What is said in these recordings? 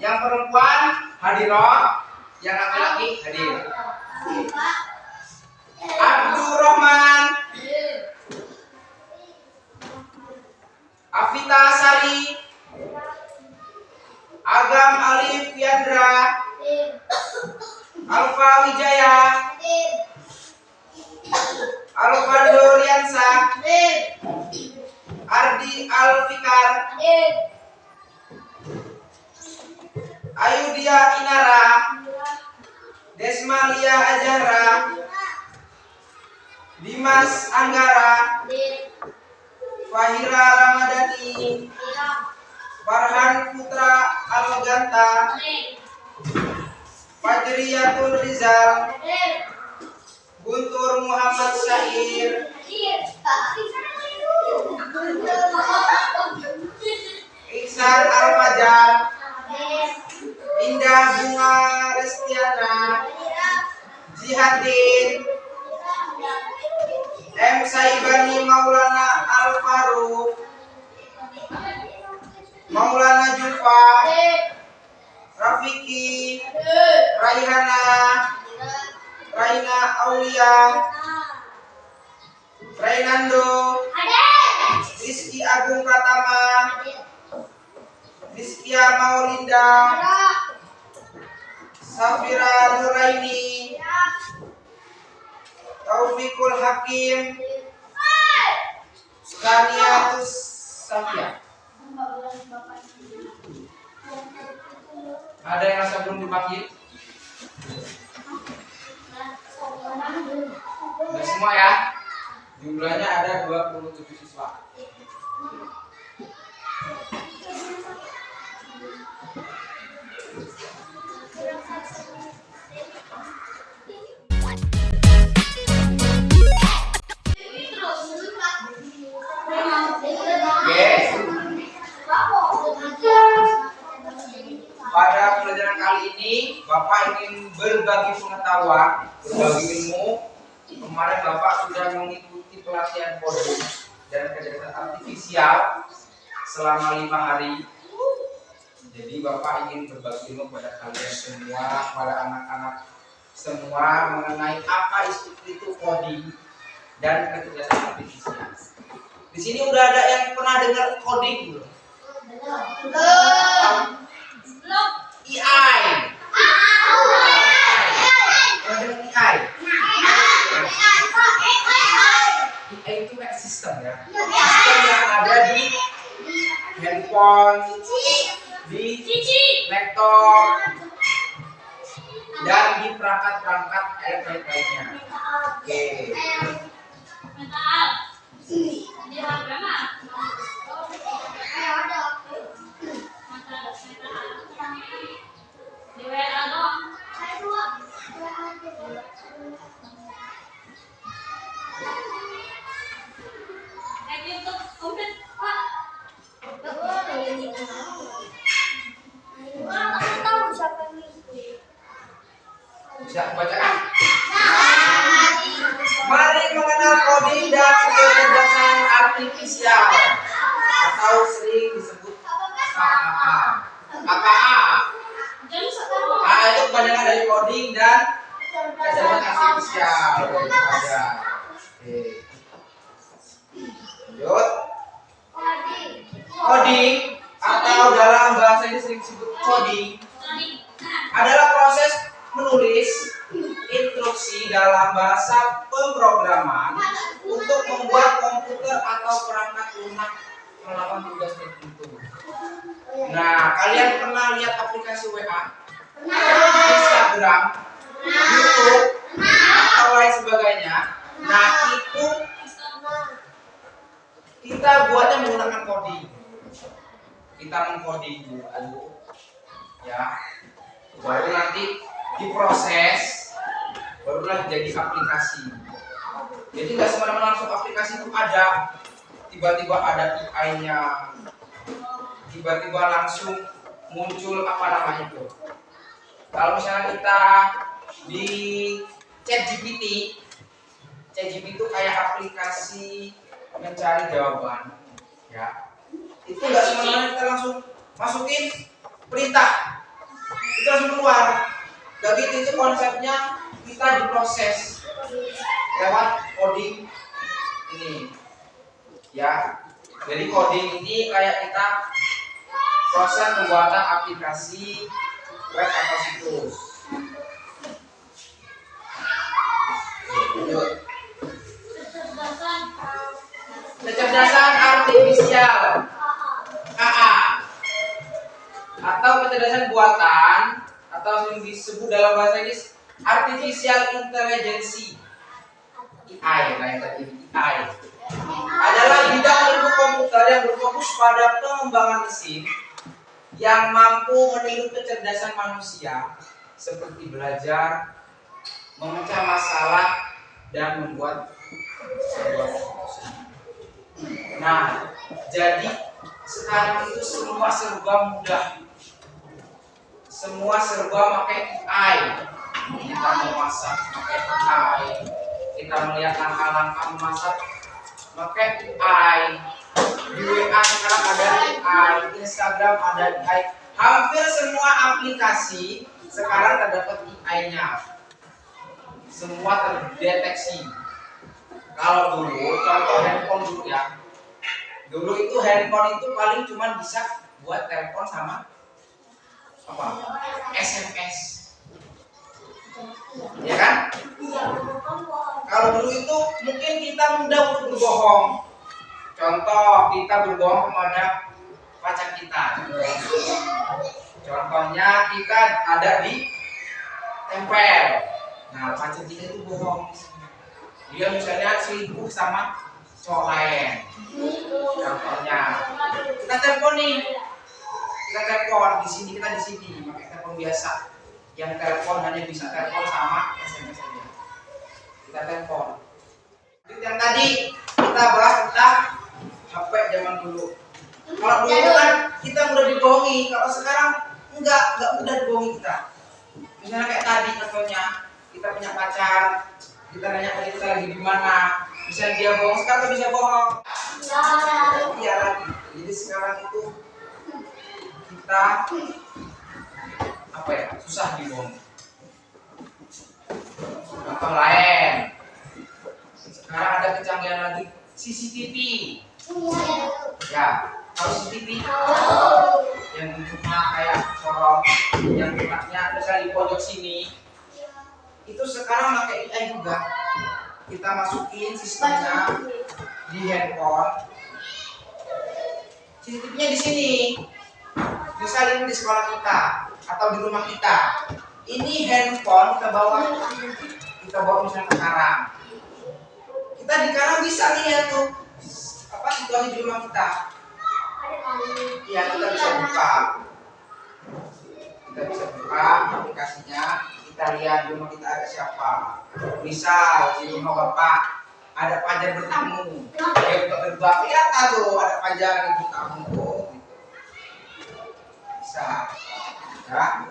Yang perempuan hadiroh, yang laki-laki hadir. Abdurrahman, Afita Sari, Agam Alif Yandra, Alfa Wijaya, Alvando Riansa, Ardi Alfikar, Ayudia Inara, Desmalia Azhara, Dimas Anggara, Fahira Ramadhani, Farhan Putra Alganta, Fajriyatul Rizal, Guntur Muhammad Syair, Iksan Al-Fajar, Indah Bunga Restiana, Jihatin, M. Saibani Maulana Al-Faruq, Maulana Jufa, Rafiki, Raihana, Raina Aulia, Rainando, Rizky Agung Pratama, Rizkia Maulinda, Safira Nuraini, Taufikul Hakim, Skaniatus Safia. Ada yang rasa belum dipanggil? Sudah semua ya? Jumlahnya ada 27 siswa. Pada pelajaran kali ini, Bapak ingin berbagi pengetahuan, berbagi ilmu. Kemarin Bapak sudah mengikuti pelatihan coding dan kecerdasan artifisial selama 5 hari. Jadi Bapak ingin berbagi ilmu pada kalian semua, pada anak-anak semua mengenai apa itu coding dan kecerdasan artifisial. Di sini udah ada yang pernah dengar coding belum? Belum. AI. Pernah dengar AI? AI itu kayak sistem ya. Sistem yang ada di handphone, di laptop, dan di perangkat-perangkat elektronik lainnya. Oke. Bisa baca kan? Mari mengenal coding dan kecerdasan artifisial atau sering disebut KAA. KAA. Itu kepanjangan dari coding dan kecerdasan artifisial. Oke. Lanjut. Coding atau dalam bahasa ini sering disebut coding adalah proses menulis instruksi dalam bahasa pemrograman untuk membuat komputer atau perangkat lunak melakukan tugas tertentu. Nah, kalian pernah lihat aplikasi WA, Instagram, YouTube, atau lain sebagainya? Nah, itu kita buatnya menggunakan coding. Kita mengcoding dulu, ya. Baru nanti diproses, barulah jadi aplikasi. Jadi nggak sembarangan langsung aplikasi itu ada, tiba-tiba ada AI-nya, tiba-tiba langsung muncul apa namanya itu. Kalau misalnya kita di ChatGPT itu kayak aplikasi mencari jawaban, ya. Itu nggak sembarangan kita langsung masukin perintah. itu langsung keluar. Begitu itu konsepnya, kita diproses lewat coding ini ya. Jadi coding ini kayak kita proses pembuatan aplikasi web atau situs. Lanjut. Kecerdasan artifisial (AA) atau kecerdasan buatan atau yang disebut dalam bahasa Inggris artificial intelligence (AI) AI adalah bidang ilmu komputer yang berfokus pada pengembangan mesin yang mampu meniru kecerdasan manusia seperti belajar, memecah masalah, dan membuat sebuah solusi. Nah, jadi sekarang itu semua serba mudah, semua serba pakai AI. Kita mau masak pakai AI, kita melihat langkah-langkah memasak pakai AI. Di WA sekarang ada AI, Instagram ada AI. Hampir semua aplikasi sekarang terdapat AI-nya. Semua terdeteksi. Kalau dulu, contoh handphone dulu ya. Dulu itu handphone itu paling cuma bisa buat telepon sama apa? SMS. Ya kan? Kalau dulu itu mungkin kita mudah untuk berbohong. Contoh, kita berbohong kepada pacar kita. Contohnya kita ada di tempel. Nah, pacar kita itu bohong. Dia misalnya selingkuh sama cowok lain. Contohnya, kita telepon nih. Kita telepon di sini, kita di sini pakai telepon biasa. Yang telepon hanya bisa telepon sama SMS saja. Kita telepon. Yang tadi kita bahas tentang HP zaman dulu. Kalau dulu kan kita mudah dibohongi, kalau sekarang enggak mudah dibohongi kita. Misalnya kayak tadi contohnya, kita punya pacar, kita nanya kita lagi di mana, misalnya dia bohong, sekarang bisa bohong. Iya lagi. Jadi sekarang itu kita apa ya, susah dibohongi. Contoh lain, sekarang ada kecanggihan lagi CCTV. Ya, kalau CCTV yang bentuknya kayak corong, yang bentuknya misalnya di pojok sini, itu sekarang pakai AI juga. Kita masukin sistemnya di handphone. CCTV-nya di sini. Misalnya di sekolah kita atau di rumah kita. Ini handphone kita bawa misalnya ke Karang. Kita di Karang bisa lihat tuh apa situasi di rumah kita. Iya, kita bisa buka. Kita bisa buka aplikasinya. Kita lihat di rumah kita ada siapa. Misal di rumah bapak ada pajar bertamu. Dia buka gerbang, lihat tuh ada pajar yang bertamu. Gitu. Bisa. Ya.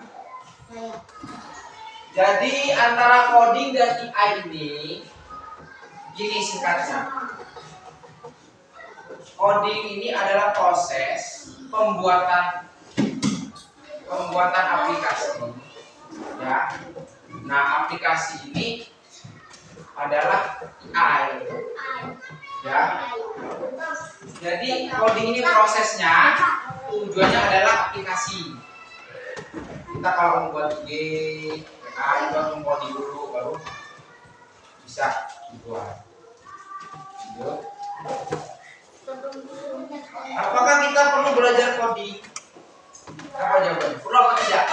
Jadi antara coding dan AI ini gini singkatnya. Coding ini adalah proses pembuatan aplikasi. Ya. Nah, aplikasi ini adalah AI. Ya. Jadi coding ini prosesnya tujuannya adalah aplikasi. Kita kalau membuat IG, kita coding dulu baru bisa dibuat. Apakah kita perlu belajar coding? Apa jawabannya? Perlu atau tidak?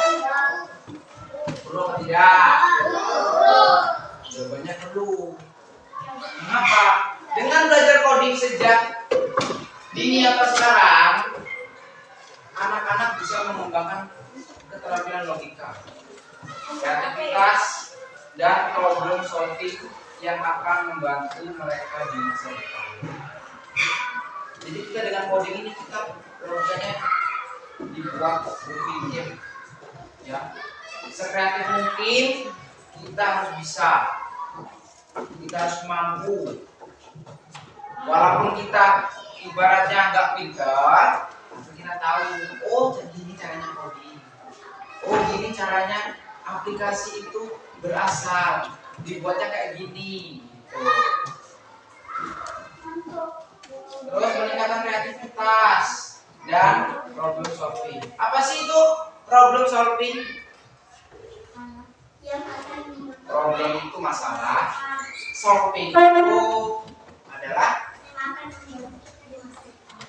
Perlu atau tidak? Jawabannya perlu. Mengapa? Dengan belajar coding sejak dini atau sekarang, anak-anak bisa mengembangkan keterampilan logika, kreativitas, dan problem solving yang akan membantu mereka di masa depan. Jadi kita dengan coding ini kita logikanya dibuat berpikir, ya, sekreatif mungkin. Kita harus bisa, kita harus mampu. Walaupun kita ibaratnya nggak pintar, kita tahu, oh jadi ini caranya coding, oh gini caranya aplikasi itu berasal, dibuatnya kayak gini. Terus meningkatkan kreativitas dan problem solving. Apa sih itu problem solving? Problem itu masalah, solving itu adalah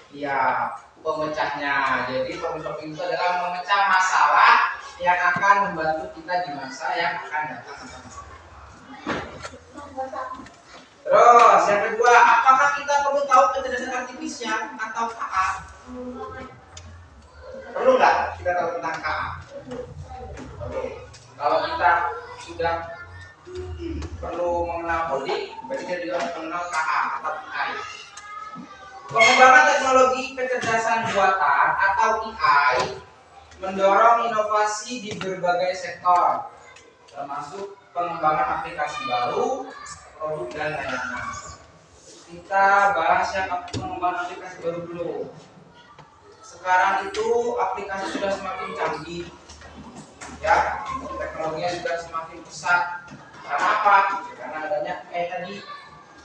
ya pemecahnya. Jadi problem solving itu adalah memecah masalah yang akan membantu kita di masa yang akan datang. Terus yang kedua, apakah kita perlu tahu kecerdasan artifisial atau KA? Perlu nggak kita tahu tentang KA? Oke. Kalau kita sudah perlu mengenal coding, berarti kita juga harus mengenal KA atau AI. Pengembangan teknologi kecerdasan buatan atau AI mendorong inovasi di berbagai sektor, termasuk pengembangan aplikasi baru, produk dan layanan. Kita bahas yang pengembangan aplikasi baru dulu. Sekarang itu aplikasi sudah semakin canggih, ya, teknologinya sudah semakin pesat. Karena apa? Karena adanya tadi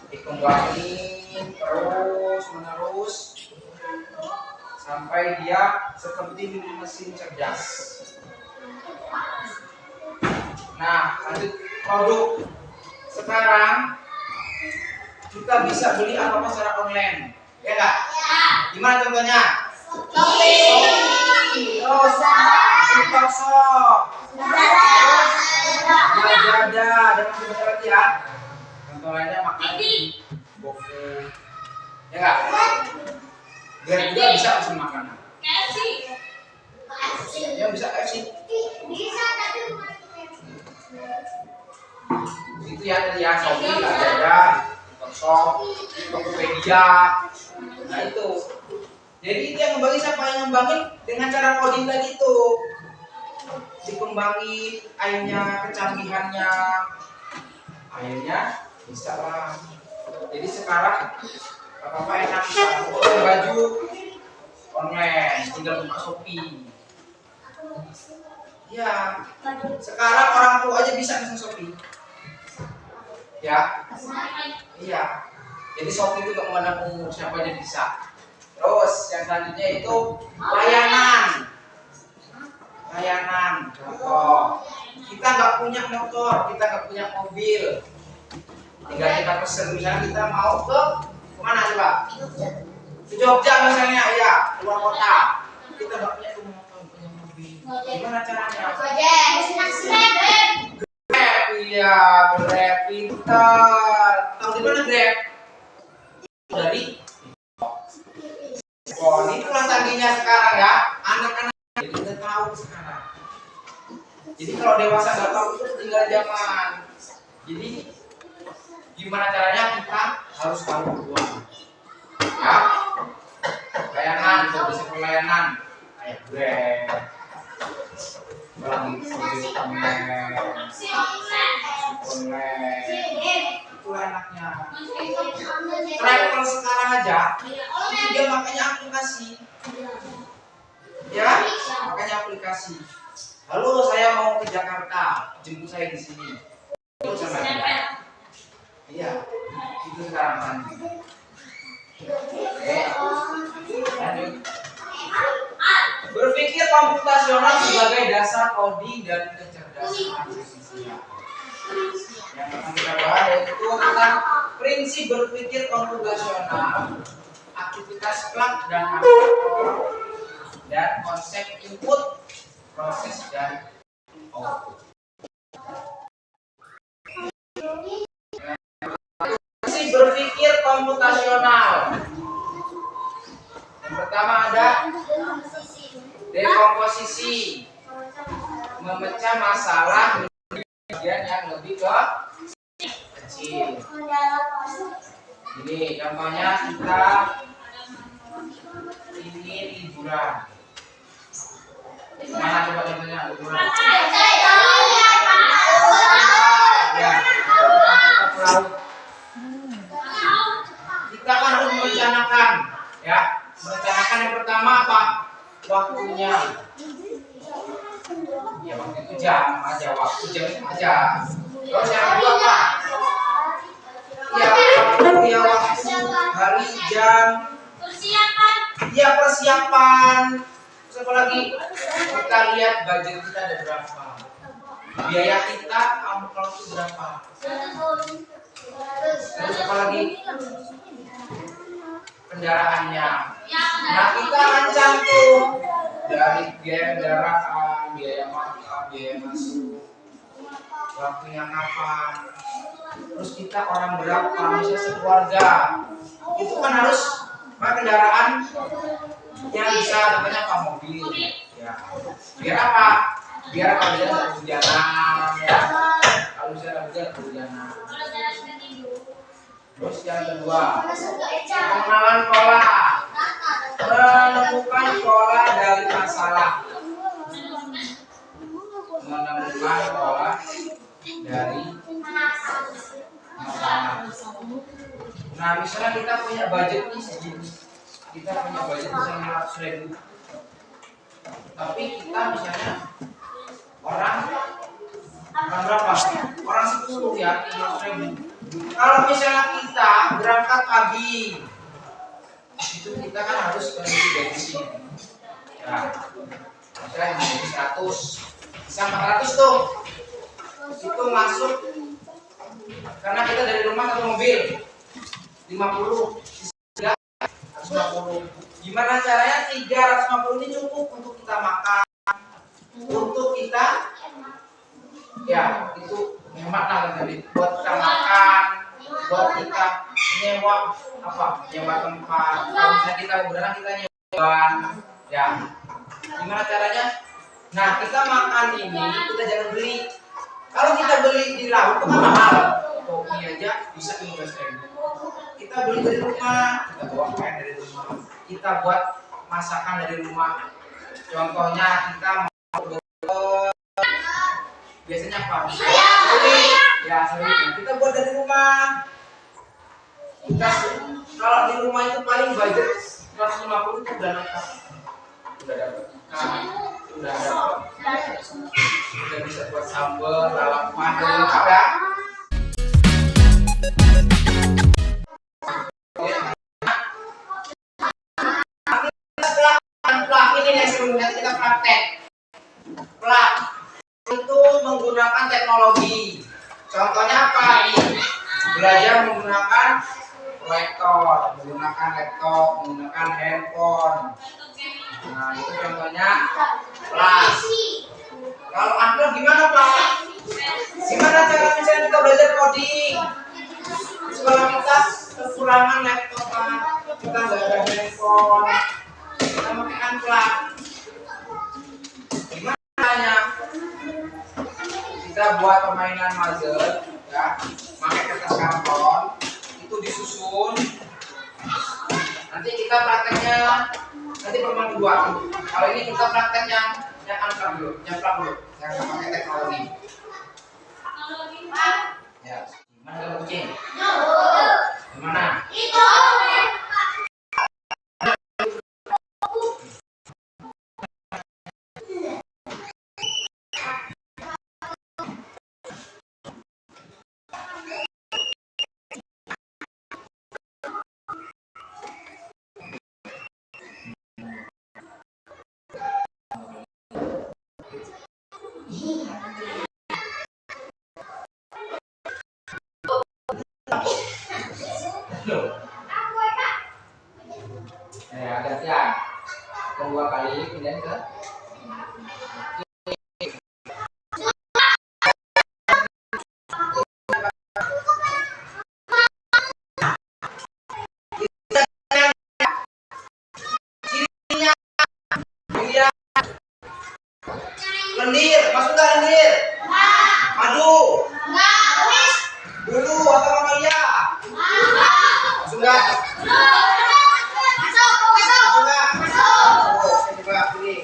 dikembangin terus menerus sampai dia seperti mesin cerdas. Nah, lanjut produk. Sekarang kita bisa beli apa-apa secara online, ya nggak? Gimana contohnya? Shopee, terus TikTok, Lazada, dan macam-macam lagi ya. Contoh lainnya makanan GoFood, ya nggak? Biar juga bisa pesan makanan. Ya bisa KFC. Itu ya tadi ya, Shopee, Lazada, TikTok, Tokopedia. Nah itu. Jadi itu yang ngembangin siapa yang ngembangin dengan cara coding tadi itu. Dikembangin akhirnya kecanggihannya. Akhirnya bisa lah. Jadi sekarang apa enak bisa baju online tinggal buka Shopee. Ya, sekarang orang tua aja bisa pesan Shopee. Ya, iya. Jadi Shopee itu gak memandang umur, siapa aja bisa. Terus yang selanjutnya itu layanan. Contoh, kita nggak punya motor, kita nggak punya mobil, tinggal kita pesen. Misalnya kita mau ke mana coba? Ke Jogja misalnya, ya, keluar kota. Kita nggak punya motor, punya mobil. Gimana caranya? Iya, Grab pintar. Tahu di mana Grab? Dari oh, itulah canggihnya sekarang ya. Anak-anak jadi udah tahu sekarang. Jadi kalau dewasa nggak tahu itu tinggal zaman. Jadi gimana caranya kita harus tahu dulu. Ya, layanan, bisa pelayanan kayak Grab. Lagi online, itulah enaknya. Travel sekarang aja, itu dia makanya aplikasi. Ya, makanya aplikasi. Halo, saya mau ke Jakarta, jemput saya di sini. Itu sama dia. Iya, itu sekarang kan. Lanjut. Berpikir komputasional sebagai dasar coding dan kecerdasan artifisial. Yang akan kita bahas yaitu tentang prinsip berpikir komputasional, aktivitas plug dan output, dan konsep input, proses dan output. Prinsip berpikir komputasional. Yang pertama ada dekomposisi, memecah masalah menjadi bagian yang lebih kecil. Ini contohnya kita ingin liburan. Mana coba contohnya liburan? Ya, kita kan harus merencanakan, ya. Merencanakan yang pertama apa? Waktunya. Ya waktu itu jam aja, waktu jam itu aja. Terus yang kedua apa? Ya waktu, ya waktu, hari, jam. Persiapan. Ya persiapan. Terus apa lagi? Kita lihat budget kita ada berapa. Biaya kita kalau itu berapa. Terus apa lagi? Kendaraannya. Nah kita rancang tuh dari biaya kendaraan, biaya makan, biaya masuk, waktunya kapan. Terus kita orang berapa, misalnya sekeluarga, itu kan harus pakai kendaraan yang bisa, namanya apa, mobil. Ya. Biar apa? Biar kalau dia ada kehujanan, ya. Kalau misalnya ada kehujanan. Terus yang kedua, pengenalan pola, menemukan pola dari masalah, menemukan pola dari masalah. Nah, misalnya kita punya budget nih segini, kita punya budget misalnya 500.000, tapi kita misalnya orang berapa? Orang 10 ya, 500.000. Kalau misalnya kita berangkat pagi, itu kita kan harus kondisi bensin. Ya, misalnya menjadi 100, bisa 400 tuh. Itu masuk karena kita dari rumah ke mobil 50, 350. Gimana caranya 350 ini cukup untuk kita makan, untuk kita ya itu hemat lah tadi, buat kita makan, buat kita nyewa apa, nyewa tempat. Kalau misalnya kita beneran kita nyewa, ya gimana caranya? Nah kita makan ini kita jangan beli. Kalau kita beli di laut itu kan mahal, kopi aja bisa 15.000. Kita beli dari rumah, kita bawa kain dari rumah, kita buat masakan dari rumah. Contohnya kita mau biasanya apa? Seri, ya seri. Kita buat dari rumah. Kita kalau di rumah itu paling budget 150 itu udah lengkap. Udah dapat ikan, udah dapat, udah bisa buat sambal, lalapan, udah lengkap ya. Plak ini nih sebelumnya kita praktek. Plak itu menggunakan teknologi. Contohnya apa nih? Belajar menggunakan proyektor, menggunakan laptop, menggunakan handphone. Nah itu contohnya kelas. Kalau Anda gimana Pak? Gimana cara misalnya kita belajar coding? Kalau kita kekurangan laptop Pak, kita nggak ada handphone, kita pakai Unplug. Gimana caranya? Kita buat permainan puzzle, ya, pakai kertas karton, itu disusun. Nanti kita prakteknya nanti pertemuan kedua. Kalau ini kita praktek yang Unplug dulu, yang plug dulu, yang pakai teknologi. Ya, gimana kalau kucing? Gimana? Itu. Ya, gantian. Kedua kali pindah ke lendir, masuk nggak lendir? Madu? Dulu atau Amalia? Masuk nggak? Masuk nggak? Saya coba pilih.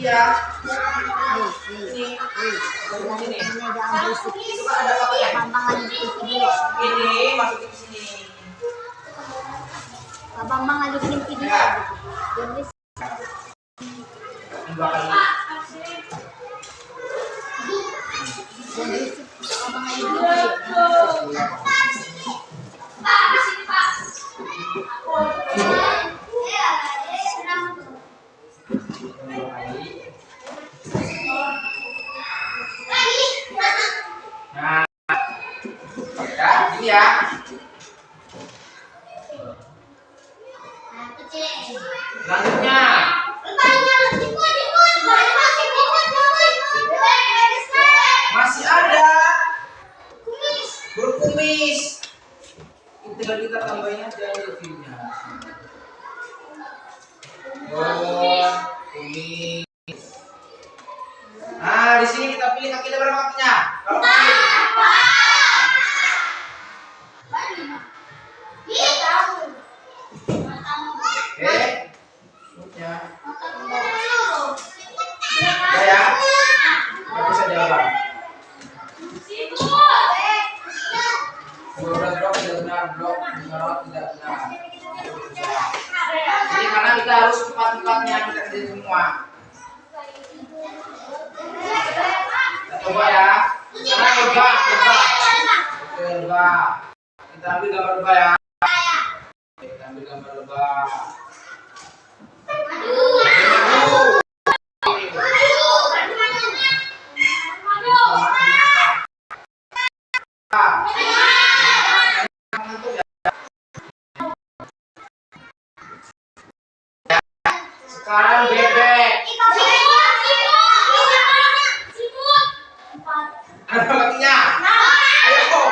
Iya. Ini. Ini. Itu kan ada fotonya. Ini masukin ke sini. Bambang ngajukin video. Ya. Dua kali. Nah, ya, ini ya. Selanjutnya, masih ada berkumis. Tinggal kita tambahin aja filmnya. Berkumis. Nah, di sini kita pilih kaki lebar waktunya. Kalau pilih. Oke. Ya. Ya. Nggak bisa jawab. 12 blok tidak benar, blok 5 tidak benar. Jadi karena kita harus cepat-cepatnya kita kerjain semua. Kita coba ya. Karena lebah. Kita ambil gambar lebah ya. Kita ambil gambar lebah. Sekarang bebek. Ada baginya. Ayo.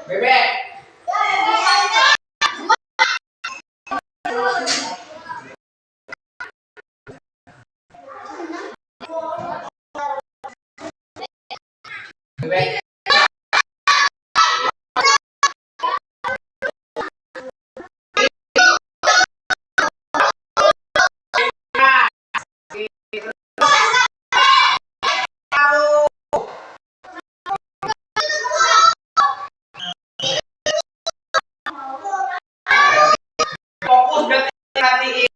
Bebek. Bebek. Fokus dan perhatiin.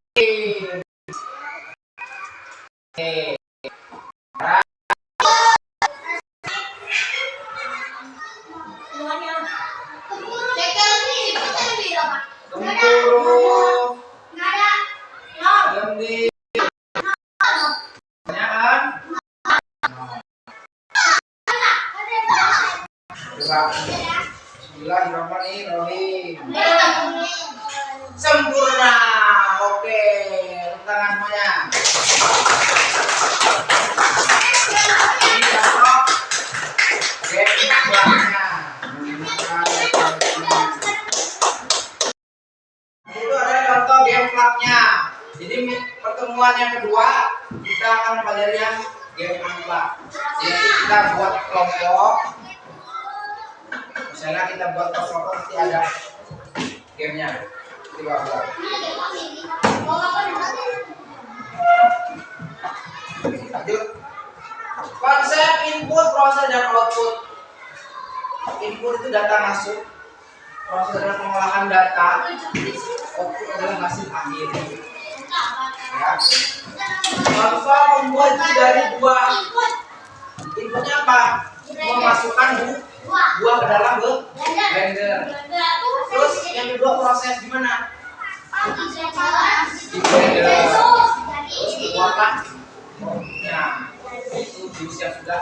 Bismillahirrahmanirrahim. Sempurna. Oke, tepuk tangan semuanya. Ini contoh game belakangnya. Itu adalah contoh game plugnya. Jadi pertemuan yang kedua kita akan belajar yang game unplug. Jadi kita buat kelompok. Misalnya kita buat kelompok nanti ada gamenya. Lanjut. Konsep input, proses dan output. Input itu data masuk, proses adalah pengolahan data, output adalah hasil akhir. Ya. Contoh membuat dari buah. Inputnya apa? Memasukkan buah ke dalam blender. Terus yang kedua proses gimana? Di blender. Terus dikeluarkan. Nah, itu jus yang sudah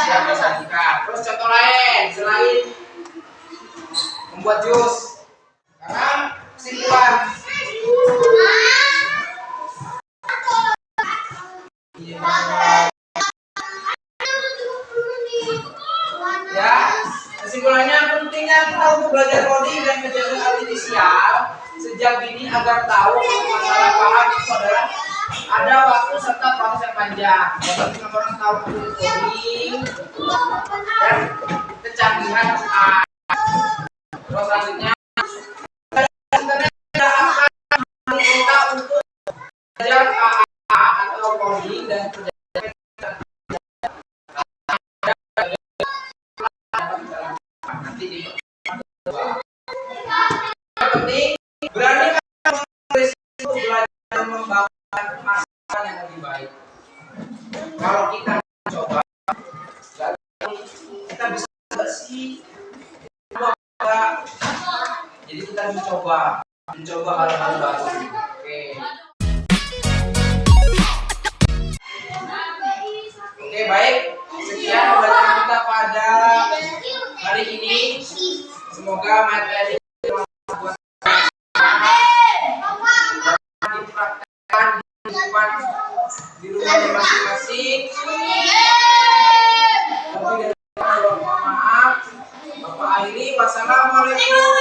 siap disajikan. Terus contoh lain selain membuat jus. Sekarang kesimpulan. Ya, kesimpulannya pentingnya kita untuk belajar coding dan kecerdasan artifisial sejak dini agar tahu masalah paham itu adalah ada waktu serta proses yang panjang. Jadi orang tahu coding dan kecanggihan AI. Terus selanjutnya internet tidak akan kita untuk belajar AI atau coding dan kerja dan mencoba hal-hal baru. Oke. Oke, baik. Sekian pembelajaran kita pada hari ini. Semoga materi dipraktekkan di rumah masing-masing. Lebih dari maaf. Bapak akhiri. Wassalamualaikum.